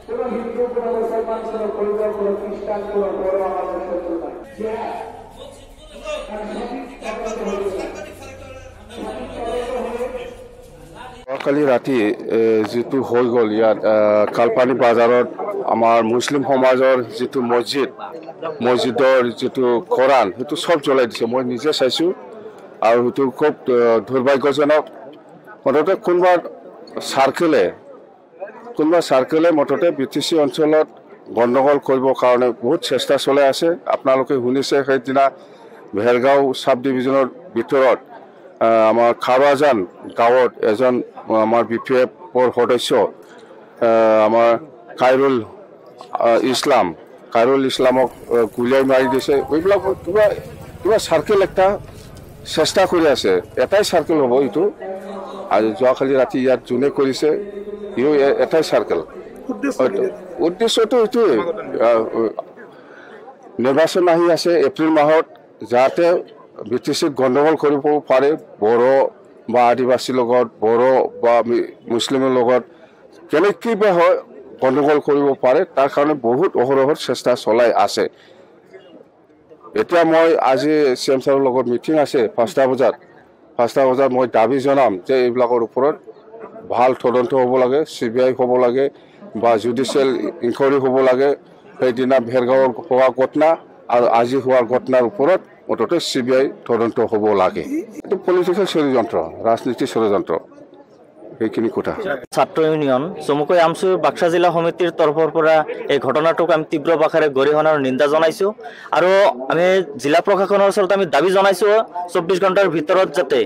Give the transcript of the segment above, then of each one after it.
কোনো হিন্দু, কোনো মুসলমান, কোনো বৌদ্ধ, কোনো খ্ৰিস্টান, কোনো বড় আমাদেৰ শত্ৰু নাই। কালি ৰাতি যেটো হৈ গ'ল ইয়াত কালপানী বাজাৰত আমাৰ মুছলিম সমাজৰ যেটো মছজিদৰ যেটো কোৰাণ সেইটো চব জ্বলাই দিছে। মই নিজে চাইছোঁ আৰু সেইটো খুব দুৰ্ভাগ্যজনক। মুঠতে কোনোবা চাৰ্কেলে মুঠতে BTC অঞ্চলত গণ্ডগোল কৰিবৰ কাৰণে বহুত চেষ্টা চলাই আছে। আপোনালোকে শুনিছে সেইদিনা ভেৰগাঁও চাব ডিভিজনৰ ভিতৰত আমাৰ খাৰুৱাজান গাঁৱত এজন আমাৰ BPFৰ সদস্য আমাৰ কাইৰুল ইছলামক গুলিয়াই মাৰি দিছে। এইবিলাক কিবা চাৰ্কেল একটা চেষ্টা কৰি আছে। এটাই চাৰ্কেল হ'ব এইটো। আৰু যোৱাকালি ৰাতি ইয়াত যোনে কৰিছে ইও এটাই চাৰ্কেল। উদ্দেশ্যটো এইটোৱে, নিৰ্বাচন আহি আছে এপ্ৰিল মাহত, যাতে BTCক গণ্ডগোল কৰিব পাৰে। বড়ো বা আদিবাসীৰ লগত, বড়ো বা মুছলিমৰ লগত কেনেকৈ বা হয় গণ্ডগোল কৰিব পাৰে, তাৰ কাৰণে বহুত অহৰহৰ চেষ্টা চলাই আছে। এতিয়া মই আজি CM ছাৰৰ লগত মিটিং আছে 5টা বজাত মই দাবী জনাম যে এইবিলাকৰ ওপৰত ভাল তদন্ত হ'ব লাগে, CBI হ'ব লাগে বা জুডিচিয়েল ইনকুৱাৰী হ'ব লাগে। সেইদিনা ভেৰগাঁৱৰ হোৱা ঘটনা আৰু আজি হোৱা ঘটনাৰ ওপৰত মুঠতে CBI তদন্ত হ'ব লাগে। এইটো পলিটিকেল ষড়যন্ত্ৰ, ৰাজনীতিৰ ষড়যন্ত্ৰ, সেইখিনি কথা। ছাত্ৰ ইউনিয়ন চমুকৈ আমচুৰ বাক্সা জিলা সমিতিৰ তৰফৰ পৰা এই ঘটনাটোক আমি তীব্ৰ ভাষাৰে গৰিহণা আৰু নিন্দা জনাইছোঁ। আৰু আমি জিলা প্ৰশাসনৰ ওচৰত আমি দাবী জনাইছোঁ 24 ঘণ্টাৰ ভিতৰত যাতে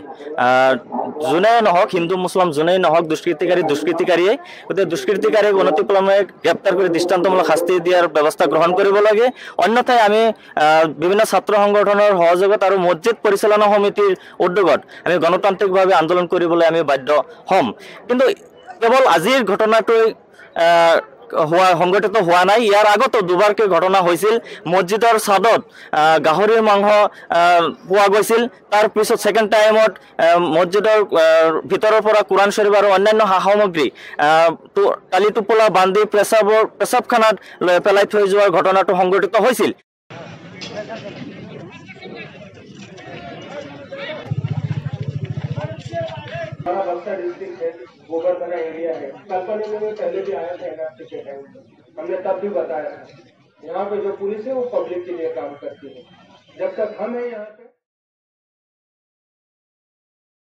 যোনে নহওক, হিন্দু মুছলমান যোনেই নহওক, দুষ্কৃতিকাৰীয়ে গতিকে দুষ্কৃতিকাৰীক অনতিপলমে গ্ৰেপ্তাৰ কৰি দৃষ্টান্তমূলক শাস্তি দিয়াৰ ব্যৱস্থা গ্ৰহণ কৰিব লাগে। অন্যথায় আমি বিভিন্ন ছাত্ৰ সংগঠনৰ সহযোগত আৰু মছজিদ পৰিচালনা সমিতিৰ উদ্যোগত আমি গণতান্ত্ৰিকভাৱে আন্দোলন কৰিবলৈ আমি বাধ্য হ'ম। কিন্তু কেৱল আজিৰ ঘটনাটোৱে সংঘটিত হোৱা নাই, ইয়াৰ আগতো দুবাৰকৈ ঘটনা হৈছিল। মছজিদৰ ছাদত গাহৰিৰ মাংস পোৱা গৈছিল। তাৰ পিছত ছেকেণ্ড টাইমত মছজিদৰ ভিতৰৰ পৰা কোৰাণ শ্বৰীফ আৰু অন্যান্য সা সামগ্ৰী টালি টোপোলা বান্ধি পেচাবখানাত পেলাই থৈ যোৱাৰ ঘটনাটো সংঘটিত হৈছিল। हमारा बक्सर डिस्ट्रिक्ट है, गोबरधना एरिया है। कल्पना में पहले भी आया था NRC के टाइम, हमने तब भी बताया था यहाँ पे जो पुलिस है वो पब्लिक के लिए काम करती है। जब तक हम हैं यहाँ पे